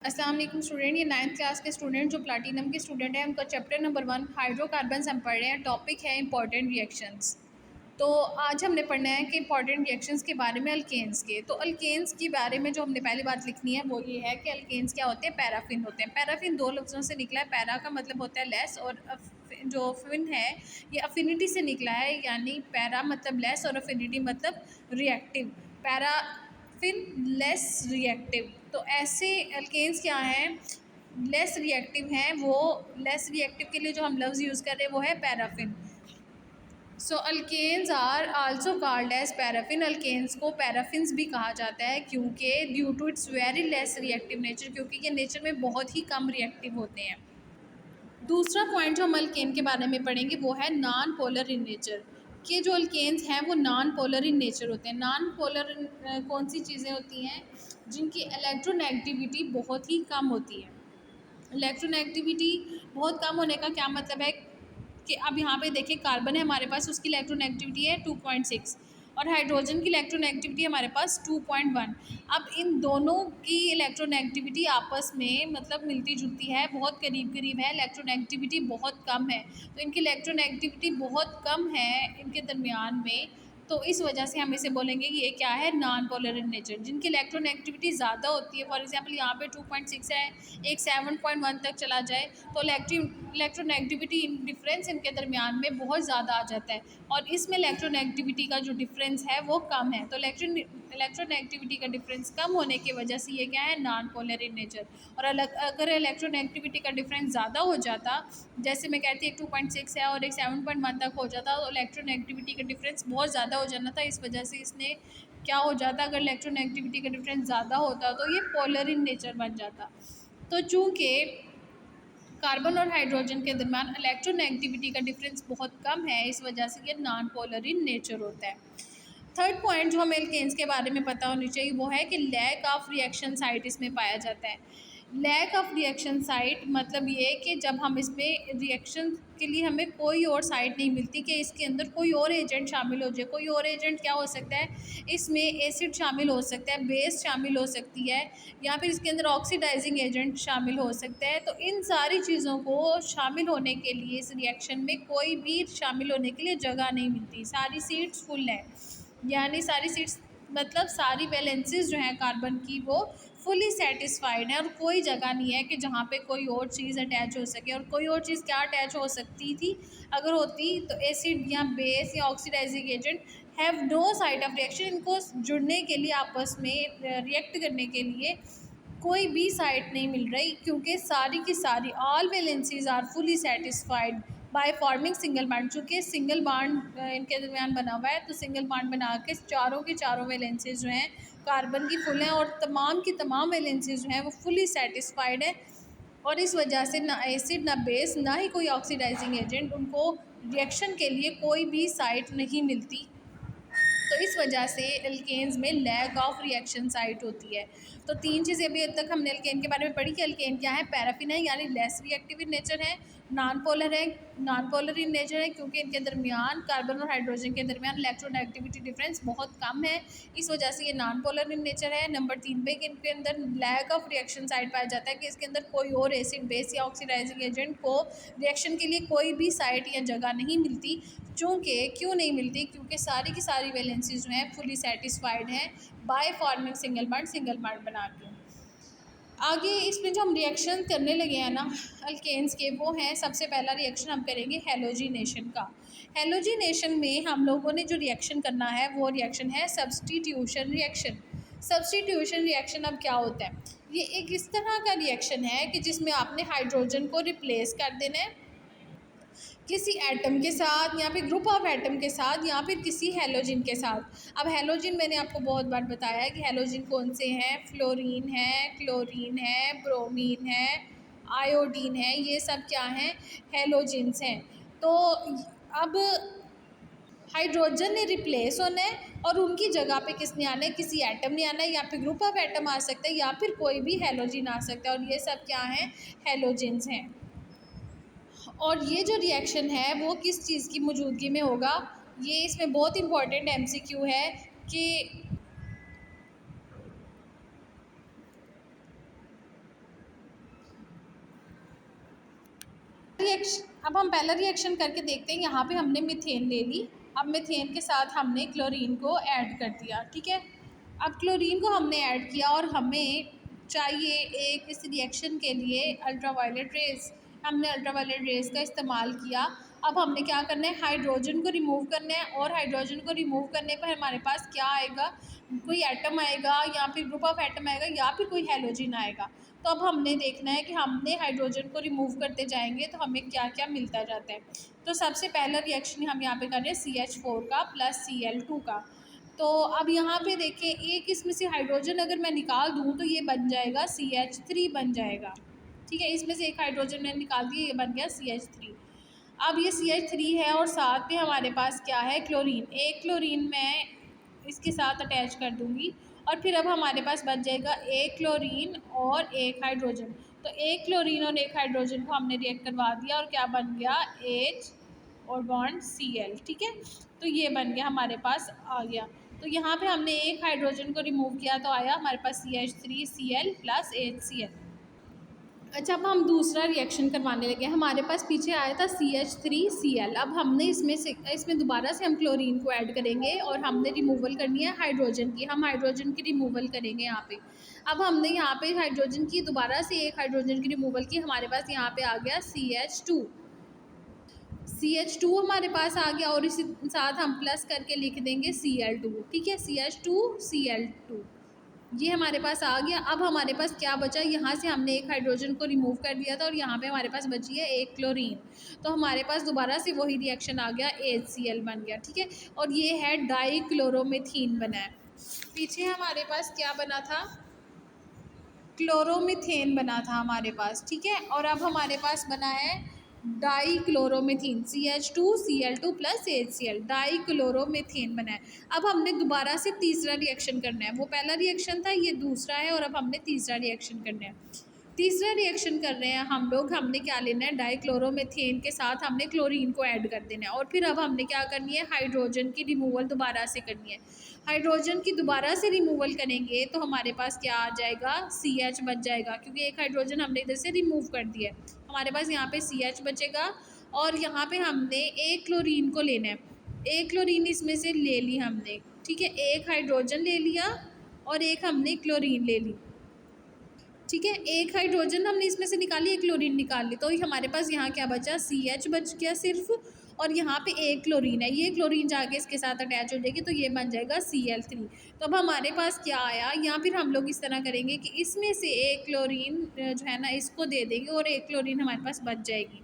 अस्सलाम वालेकुम स्टूडेंट। ये 9th क्लास के स्टूडेंट जो प्लैटिनम के स्टूडेंट हैं उनका चैप्टर नंबर 1 हाइड्रोकार्बन्स हम पढ़ रहे हैं। टॉपिक है इंपॉर्टेंट रिएक्शंस। तो आज हमने पढ़ना है कि इंपॉर्टेंट रिएक्शंस के बारे में अल्केन्स के। तो अल्केन्स के बारे में जो हमने पहली बात लिखनी है वो ये है कि अल्केन्स क्या होते हैं, पैराफिन होते हैं। पैराफिन दो लफ्ज़ों से निकला है। पैरा का मतलब होता है लेस और जो फिन है ये अफिनिटी से निकला है, यानी पैरा मतलब लेस और अफिनिटी मतलब reactive. Paraffin less reactive. तो ऐसे अल्केन्स क्या हैं, लेस रिएक्टिव हैं। वो लेस रिएक्टिव के लिए जो हम लफ्ज़ यूज़ कर रहे हैं वो है paraffin. So alkanes are also called as paraffin. Alkanes को पैराफिन्स भी कहा जाता है क्योंकि due to its very less reactive nature, क्योंकि ये नेचर में बहुत ही कम रिएक्टिव होते हैं। दूसरा पॉइंट जो हम अल्केन के बारे में पढ़ेंगे वो है नॉन पोलर इन नेचर। कि जो अल्केन्स हैं वो नॉन पोलर इन नेचर होते हैं। नॉन पोलर कौन सी चीज़ें होती हैं जिनकी इलेक्ट्रोनेगेटिविटी बहुत ही कम होती है। इलेक्ट्रोनेगेटिविटी बहुत कम होने का क्या मतलब है कि अब यहाँ पे देखिए कार्बन है हमारे पास, उसकी इलेक्ट्रोनेगेटिविटी है 2.6 और हाइड्रोजन की इलेक्ट्रोनेगेटिविटी हमारे पास 2.1। अब इन दोनों की इलेक्ट्रोनेगेटिविटी आपस में मतलब मिलती जुलती है, बहुत करीब करीब है, इलेक्ट्रोनेगेटिविटी बहुत कम है। तो इनकी इलेक्ट्रोनेगेटिविटी बहुत कम है इनके दरमियान में, तो इस वजह से हम इसे बोलेंगे कि ये क्या है, नॉन पोलर इन नेचर। जिनकी इलेक्ट्रोनेगेटिविटी ज़्यादा होती है, फॉर एग्जांपल यहाँ पे 2.6 है, एक 7.1 तक चला जाए तो इलेक्ट्रोनेगेटिविटी डिफरेंस इनके दरमियान में बहुत ज़्यादा आ जाता है और इसमें इलेक्ट्रोनेगेटिविटी का जो डिफरेंस है वो कम है। तो इलेक्ट्रोनेगेटिविटी का डिफरेंस कम होने की वजह से ये क्या है, नॉन पोलर इन नेचर। और अगर इलेक्ट्रोनेगेटिविटी का डिफरेंस ज़्यादा हो जाता, जैसे मैं कहती एक 2.6 है और एक 7.1 तक हो जाता, तो इलेक्ट्रोनेगेटिविटी का डिफरेंस बहुत ज़्यादा हो जाना था। इस वजह से इसने क्या हो जाता, अगर इलेक्ट्रोनेगेटिविटी का डिफरेंस ज़्यादा होता तो ये पोलर इन नेचर बन जाता। तो चूँकि कार्बन और हाइड्रोजन के दरमियान इलेक्ट्रोनेगेटिविटी का डिफरेंस बहुत कम है, इस वजह से ये नॉन पोलर इन नेचर होता है। थर्ड पॉइंट जो हमें एल्केन्स के बारे में पता होनी चाहिए वो है कि लैक ऑफ रिएक्शन साइट इसमें पाया जाता है। लैक ऑफ रिएक्शन साइट मतलब ये कि जब हम इसमें रिएक्शन के लिए हमें कोई और साइट नहीं मिलती कि इसके अंदर कोई और एजेंट शामिल हो जाए। कोई और एजेंट क्या हो सकता है, इसमें एसिड शामिल हो सकता है, बेस शामिल हो सकती है, या फिर इसके अंदर ऑक्सीडाइजिंग एजेंट शामिल हो सकता है। तो इन सारी चीज़ों को शामिल होने के लिए इस रिएक्शन में कोई भी शामिल होने के लिए जगह नहीं मिलती। सारी सीट्स फुल है, यानी सारी सीट्स मतलब सारी वैलेंसीज जो हैं कार्बन की वो फुली सेटिस्फाइड है और कोई जगह नहीं है कि जहाँ पे कोई और चीज़ अटैच हो सके। और कोई और चीज़ क्या अटैच हो सकती थी, अगर होती तो एसिड या बेस या oxidising agent have no site of reaction. इनको जुड़ने के लिए आपस में रिएक्ट करने के लिए कोई भी साइट नहीं मिल रही, क्योंकि सारी की सारी all valencies are fully satisfied by forming single bond. चूँकि सिंगल बॉन्ड इनके दरमियान बना हुआ है, तो सिंगल बॉन्ड बना के चारों की चारों वैलेंसीज जो हैं कार्बन की फुल हैं और तमाम की तमाम वैलेंसीज जो हैं वो फुली सेटिस्फाइड है। और इस वजह से ना एसिड ना बेस ना ही कोई ऑक्सीडाइजिंग एजेंट, उनको रिएक्शन के लिए कोई भी साइट नहीं मिलती। तो इस वजह से एल्केन्स में लैक ऑफ रिएक्शन साइट होती है। तो तीन चीज़ें अभी तक हमने एल्केन के बारे में पढ़ी कि एल्केन क्या है, पैराफिन है यानी लेस रिएक्टिव इन नेचर है, नॉन पोलर इन नेचर है क्योंकि इनके दरमियान कार्बन और हाइड्रोजन के दरमियान इलेक्ट्रोनेगेटिविटी डिफरेंस बहुत कम है, इस वजह से ये नॉन पोलर इन नेचर है। नंबर 3 पे कि इनके अंदर लैक ऑफ रिएक्शन साइट पाया जाता है कि इसके अंदर कोई और एसिड बेस या ऑक्सीडाइजिंग एजेंट को रिएक्शन के लिए कोई भी साइट या जगह नहीं मिलती। चूँकि क्यों नहीं मिलती, क्योंकि सारी की सारी वैलेंसीज जो हैं फुली सेटिस्फाइड हैं बाय फॉर्मिंग सिंगल बॉन्ड बना के। आगे इसमें जो हम रिएक्शन करने लगे हैं ना अल्केन्स के, वो हैं सबसे पहला रिएक्शन हम करेंगे हैलोजिनेशन का। हैलोजिनेशन में हम लोगों ने जो रिएक्शन करना है वो रिएक्शन है सब्स्टिट्यूशन रिएक्शन। सब्स्टिट्यूशन रिएक्शन अब क्या होता है, ये एक इस तरह का रिएक्शन है कि जिसमें आपने हाइड्रोजन को रिप्लेस कर देना है किसी एटम के साथ या फिर ग्रुप ऑफ एटम के साथ या फिर किसी हैलोजन के साथ। अब हैलोजन मैंने आपको बहुत बार बताया है कि हैलोजन कौन से हैं, फ्लोरीन है, क्लोरीन है, ब्रोमीन है, आयोडीन है, ये सब क्या हैं, हैलोजन्स हैं। तो अब हाइड्रोजन ने रिप्लेस होना है और उनकी जगह पे किसने आना है, किसी एटम ने आना है, या फिर ग्रुप ऑफ एटम आ सकता है या फिर कोई भी हैलोजन आ सकता है, और ये सब क्या हैं, हैलोजन्स हैं। और ये जो रिएक्शन है वो किस चीज़ की मौजूदगी में होगा, ये इसमें बहुत इंपॉर्टेंट एमसीक्यू है कि अब हम पहला रिएक्शन करके देखते हैं। यहाँ पे हमने मीथेन ले ली। अब मीथेन के साथ हमने क्लोरीन को ऐड कर दिया, ठीक है। अब क्लोरीन को हमने ऐड किया और हमें चाहिए एक इस रिएक्शन के लिए अल्ट्रावायलेट रेज। हमने अल्ट्रावायलेट रेज का इस्तेमाल किया। अब हमने क्या करना है, हाइड्रोजन को रिमूव करना है, और हाइड्रोजन को रिमूव करने पर हमारे पास क्या आएगा, कोई एटम आएगा या फिर ग्रुप ऑफ एटम आएगा या फिर कोई हैलोजन आएगा। तो अब हमने देखना है कि हमने हाइड्रोजन को रिमूव करते जाएंगे तो हमें क्या क्या मिलता जाता है। तो सबसे पहला रिएक्शन हम यहाँ पे कर रहे हैं CH4 का प्लस Cl2 का। तो अब यहाँ पे देखें, एक इसमें से हाइड्रोजन अगर मैं निकाल दूँ तो ये बन जाएगा CH3 बन जाएगा, ठीक है। इसमें से एक हाइड्रोजन मैंने निकाल दिया, ये बन गया CH3। अब ये CH3 है और साथ में हमारे पास क्या है, क्लोरीन। एक क्लोरीन मैं इसके साथ अटैच कर दूँगी और फिर अब हमारे पास बच जाएगा एक क्लोरीन और एक हाइड्रोजन। तो एक क्लोरीन और एक हाइड्रोजन को हमने रिएक्ट करवा दिया और क्या बन गया, H और बॉन्ड Cl, ठीक है। तो ये बन गया, हमारे पास आ गया। तो यहाँ पे हमने एक हाइड्रोजन को रिमूव किया तो आया हमारे पास CH3Cl प्लस HCl। अच्छा, अब हम दूसरा रिएक्शन करवाने लगे। हमारे पास पीछे आया था CH3Cl। अब हमने इसमें दोबारा से हम क्लोरीन को ऐड करेंगे और हमने रिमूवल करनी है हाइड्रोजन की। हम हाइड्रोजन की रिमूवल करेंगे यहाँ पे। अब हमने यहाँ पे हाइड्रोजन की दोबारा से एक हाइड्रोजन की रिमूवल की। हमारे पास यहाँ पे आ गया CH2 हमारे पास आ गया और इसी साथ हम प्लस करके लिख देंगे Cl2, ठीक है। CH2Cl2 ये हमारे पास आ गया। अब हमारे पास क्या बचा, यहाँ से हमने एक हाइड्रोजन को रिमूव कर दिया था और यहाँ पे हमारे पास बची है एक क्लोरीन। तो हमारे पास दोबारा से वही रिएक्शन आ गया, HCl बन गया, ठीक है। और ये है डाइक्लोरोमीथेन बना है। पीछे हमारे पास क्या बना था, क्लोरोमीथेन बना था हमारे पास, ठीक है। और अब हमारे पास बना है dichloromethane, CH2Cl2 plus HCl, dichloromethane बना है। अब हमने दोबारा से तीसरा रिएक्शन करना है। वो पहला रिएक्शन था, ये दूसरा है, और अब हमने तीसरा रिएक्शन करना है। तीसरा रिएक्शन कर रहे हैं हम लोग। हमने क्या लेना है, डाइक्लोरोमीथेन के साथ हमने क्लोरीन को ऐड कर देना है और फिर अब हमने क्या करनी है, हाइड्रोजन की रिमूवल दोबारा से करनी है। हाइड्रोजन की दोबारा से रिमूवल करेंगे तो हमारे पास क्या आ जाएगा, CH बच जाएगा, क्योंकि एक हाइड्रोजन हमने इधर से रिमूव कर दिया है। हमारे पास यहाँ पे CH बचेगा और यहाँ पे हमने एक क्लोरीन को लेना है। एक क्लोरीन इसमें से ले ली हमने, ठीक है। एक हाइड्रोजन ले लिया और एक हमने क्लोरीन ले ली, ठीक है। एक हाइड्रोजन हमने इसमें से निकाली, एक क्लोरीन निकाल ली, तो हमारे पास यहाँ क्या बचा, CH बच गया सिर्फ, और यहाँ पे एक क्लोरीन है। ये क्लोरीन जाके इसके साथ अटैच हो जाएगी तो ये बन जाएगा Cl3। तो अब हमारे पास क्या आया, या फिर हम लोग इस तरह करेंगे कि इसमें से एक क्लोरीन जो है ना इसको दे देंगे और एक क्लोरीन हमारे पास बच जाएगी।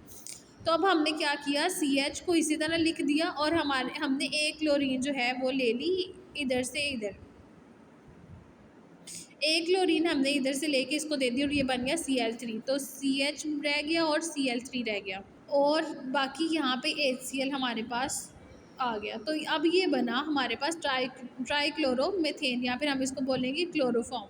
तो अब हमने क्या किया, CH को इसी तरह लिख दिया और हमने एक क्लोरीन जो है वो ले ली इधर से इधर। एक क्लोरीन हमने इधर से लेके इसको दे दी और ये बन गया Cl3। तो CH रह गया और Cl3 रह गया और बाकी यहाँ पे HCl हमारे पास आ गया। तो अब ये बना हमारे पास ट्राइक्लोरोमीथेन, या फिर हम इसको बोलेंगे क्लोरोफॉर्म।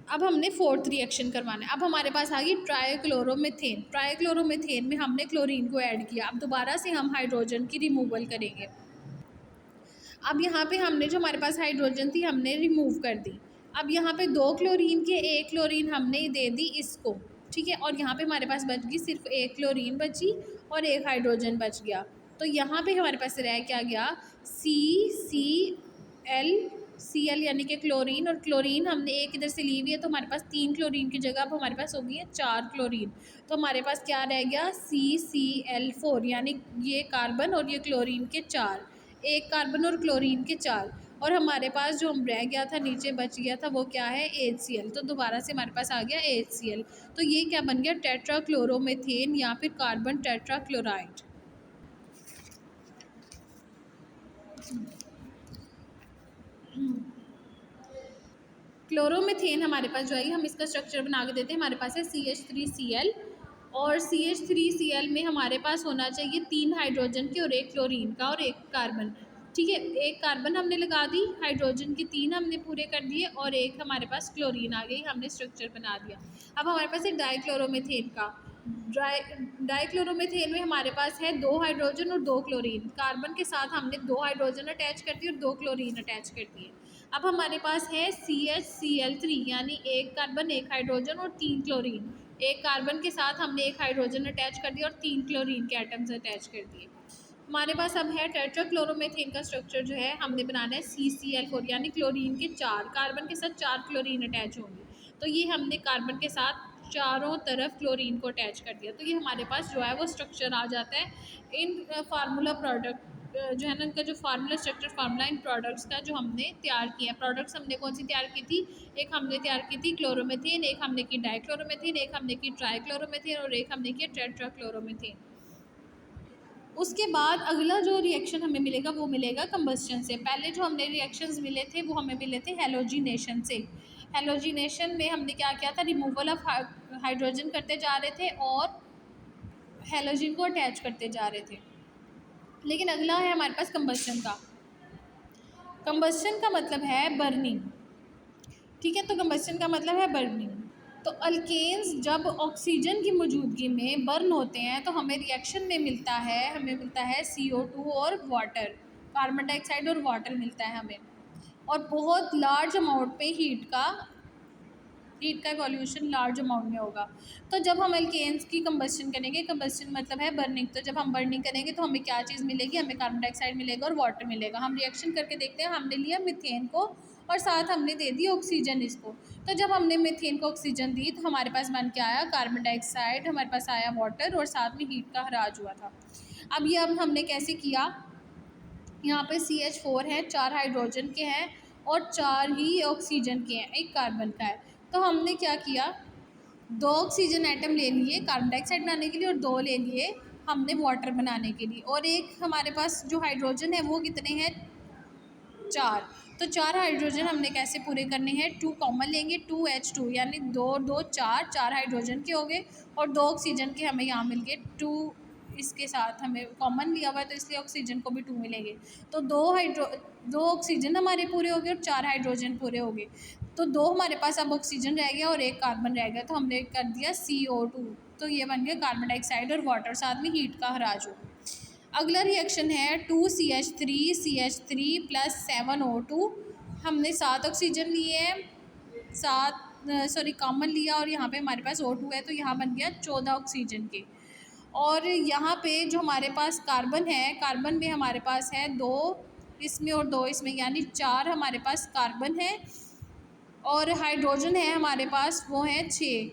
अब हमने फोर्थ रिएक्शन करवाना है। अब हमारे पास आ गई ट्राइक्लोरोमीथेन। ट्राइक्लोरोमीथेन में हमने क्लोरीन को ऐड किया। अब दोबारा से हम हाइड्रोजन की रिमूवल करेंगे। अब यहाँ पे हमने जो हमारे पास हाइड्रोजन थी हमने रिमूव कर दी। अब यहाँ पे दो क्लोरीन के एक क्लोरीन हमने दे दी इसको, ठीक है। और यहाँ पे हमारे पास बच गई सिर्फ एक क्लोरीन बची और एक हाइड्रोजन बच गया। तो यहाँ पे हमारे पास रह क्या गया, CL यानी कि क्लोरीन, और क्लोरीन हमने एक इधर से ली हुई है तो हमारे पास 3 क्लोरीन की जगह अब हमारे पास हो गई है 4 क्लोरीन। तो हमारे पास क्या रह गया, CCl4, यानी ये कार्बन और ये क्लोरीन के 4, एक कार्बन और क्लोरीन के 4, और हमारे पास जो रह गया था नीचे बच गया था वो क्या है, HCl। तो दोबारा से हमारे पास आ गया HCl। तो ये क्या बन गया, टेट्राक्लोरोमीथेन या फिर कार्बन टेट्राक्लोराइड। क्लोरोमीथेन हमारे पास जो है, हम इसका स्ट्रक्चर बना के देते हैं। हमारे पास है CH3Cl, और CH3Cl में हमारे पास होना चाहिए 3 हाइड्रोजन के और एक क्लोरीन का और एक कार्बन, ठीक है। एक कार्बन हमने लगा दी, हाइड्रोजन के 3 हमने पूरे कर दिए और एक हमारे पास क्लोरीन आ गई, हमने स्ट्रक्चर बना दिया। अब हमारे पास है डाइक्लोरोमीथेन का। डाइक्लोरोमीथेन में हमारे पास है 2 हाइड्रोजन और 2 क्लोरीन। कार्बन के साथ हमने 2 हाइड्रोजन अटैच कर दिए और 2 क्लोरीन अटैच कर दिए। अब हमारे पास है CH Cl3 यानी एक कार्बन एक हाइड्रोजन और 3 क्लोरीन। एक कार्बन के साथ हमने एक हाइड्रोजन अटैच कर दिया और 3 क्लोरीन के एटम्स अटैच कर दिए। हमारे पास अब है टेट्राक्लोरोमीथेन का स्ट्रक्चर जो है हमने बनाना है CCl4 यानी क्लोरीन के 4 कार्बन के साथ 4 क्लोरीन अटैच होंगे। तो ये हमने कार्बन के साथ चारों तरफ क्लोरीन को अटैच कर दिया, तो ये हमारे पास जो है वो स्ट्रक्चर आ जाता है। इन फार्मूला प्रोडक्ट जो है ना, इनका जो फार्मूला स्ट्रक्चर फार्मूला इन प्रोडक्ट्स का जो हमने तैयार किया है। प्रोडक्ट्स हमने कौन सी तैयार की थी? एक हमने तैयार की थी क्लोरोमीथेन, एक हमने की डाइक्लोरोमीथेन, एक हमने की ट्राइक्लोरोमीथेन और एक हमने की टेट्राक्लोरोमीथेन। उसके बाद अगला जो रिएक्शन हमें मिलेगा वो मिलेगा कंबस्शन से। पहले जो हमने रिएक्शंस मिले थे वो हमें मिले थे हेलोजिनेशन से। हेलोजिनेशन में हमने क्या किया था? रिमूवल ऑफ हाइड्रोजन करते जा रहे थे और हेलोजन को अटैच करते जा रहे थे। लेकिन अगला है हमारे पास कंबस्शन का। कंबस्शन का मतलब है बर्निंग, ठीक है। तो कंबस्शन का मतलब है बर्निंग। तो अल्केन्स जब ऑक्सीजन की मौजूदगी में बर्न होते हैं तो हमें रिएक्शन में हमें मिलता है CO2 और वाटर, कार्बन डाइऑक्साइड और वाटर मिलता है हमें, और बहुत लार्ज अमाउंट पे हीट का इवोल्यूशन लार्ज अमाउंट में होगा। तो जब हम एल्केन्स की कंबस्शन करेंगे, कंबस्शन मतलब है बर्निंग, तो जब हम बर्निंग करेंगे तो हमें क्या चीज़ मिलेगी? हमें कार्बन डाइऑक्साइड मिलेगा और वाटर मिलेगा। हम रिएक्शन करके देखते हैं, हमने लिया मीथेन को और साथ हमने दे दी ऑक्सीजन इसको। तो जब हमने मीथेन को ऑक्सीजन दी तो हमारे पास बन के आया कार्बन डाइऑक्साइड, हमारे पास आया वाटर और साथ में हीट का हराज हुआ था। अब हमने कैसे किया? यहाँ पे CH4 है, 4 हाइड्रोजन के हैं और 4 ही ऑक्सीजन के हैं, एक कार्बन का है। तो हमने क्या किया? 2 ऑक्सीजन एटम ले लिए कार्बन डाइऑक्साइड बनाने के लिए और 2 ले लिए हमने वाटर बनाने के लिए। और एक हमारे पास जो हाइड्रोजन है वो कितने हैं? 4। तो 4 हाइड्रोजन हमने कैसे पूरे करने हैं? 2 कॉमन लेंगे, 2H2 यानी 2 2 4 हाइड्रोजन के हो गए और 2 ऑक्सीजन के हमें यहाँ मिल गए 2। इसके साथ हमें कॉमन लिया हुआ है तो इसलिए ऑक्सीजन को भी 2 मिलेंगे। तो 2 ऑक्सीजन हमारे पूरे हो गए और 4 हाइड्रोजन पूरे हो गए। तो 2 हमारे पास अब ऑक्सीजन रह गया और एक कार्बन रह गया, तो हमने कर दिया CO2। तो ये बन गया कार्बन डाइऑक्साइड और वाटर, साथ में हीट का हराज हो। अगला रिएक्शन है 2CH3 प्लस 7O2। हमने 7 ऑक्सीजन लिए हैं, 7 कॉमन लिया और यहाँ पे हमारे पास O2 है, तो यहाँ बन गया 14 ऑक्सीजन के। और यहाँ पे जो हमारे पास कार्बन है, कार्बन में हमारे पास है 2 इसमें और 2 इसमें, यानी 4 हमारे पास कार्बन है और हाइड्रोजन है हमारे पास वो है 6।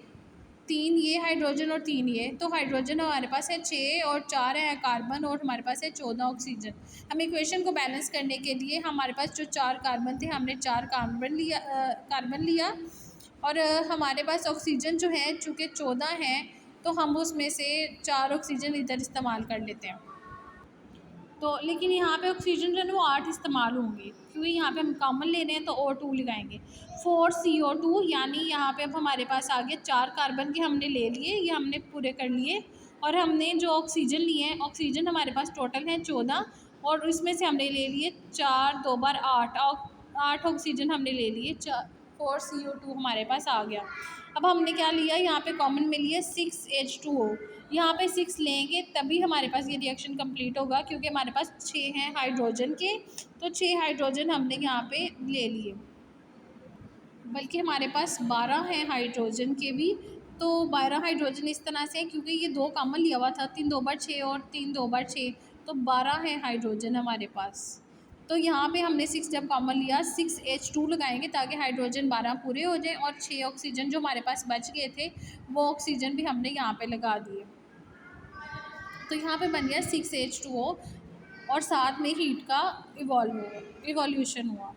3 ये हाइड्रोजन और 3 ये, तो हाइड्रोजन हमारे पास है 6 और 4 है कार्बन और हमारे पास है 14 ऑक्सीजन। हम इक्वेशन को बैलेंस करने के लिए हमारे पास जो 4 कार्बन थे हमने 4 कार्बन लिया और हमारे पास ऑक्सीजन जो है चूँकि 14 हैं तो हम उसमें से 4 ऑक्सीजन इधर इस्तेमाल कर लेते हैं। तो लेकिन यहाँ पे ऑक्सीजन जो है वो 8 इस्तेमाल होंगे क्योंकि यहाँ पे हम कॉमन ले रहे हैं तो O2 लगाएंगे। 4CO2 यानी यहाँ पे अब हमारे पास आ गए 4 कार्बन के हमने ले लिए, ये हमने पूरे कर लिए। और हमने जो ऑक्सीजन लिए हैं, ऑक्सीजन हमारे पास टोटल हैं 14 और इसमें से हमने ले लिए 4 2 बार 8 ऑक्सीजन हमने ले लिए। 4CO2 हमारे पास आ गया। अब हमने क्या लिया? यहाँ पे कॉमन में लिया 6H2O। यहाँ पे 6 लेंगे तभी हमारे पास ये रिएक्शन कंप्लीट होगा क्योंकि हमारे पास 6 हैं हाइड्रोजन के, तो 6 हाइड्रोजन हमने यहाँ पे ले लिए। बल्कि हमारे पास 12 हैं हाइड्रोजन के भी, तो 12 हाइड्रोजन इस तरह से है क्योंकि ये 2 कॉमन लिया हुआ था, 3 2 बार 6 और 3 2 बार 6, तो 12 है हाइड्रोजन हमारे पास। तो यहाँ पे हमने 6 जब कॉमन लिया 6H2 लगाएंगे ताकि हाइड्रोजन 12 पूरे हो जाए और 6 ऑक्सीजन जो हमारे पास बच गए थे वो ऑक्सीजन भी हमने यहाँ पे लगा दिए। तो यहाँ पे बन गया 6H2O और साथ में हीट का इवोल्यूशन हुआ।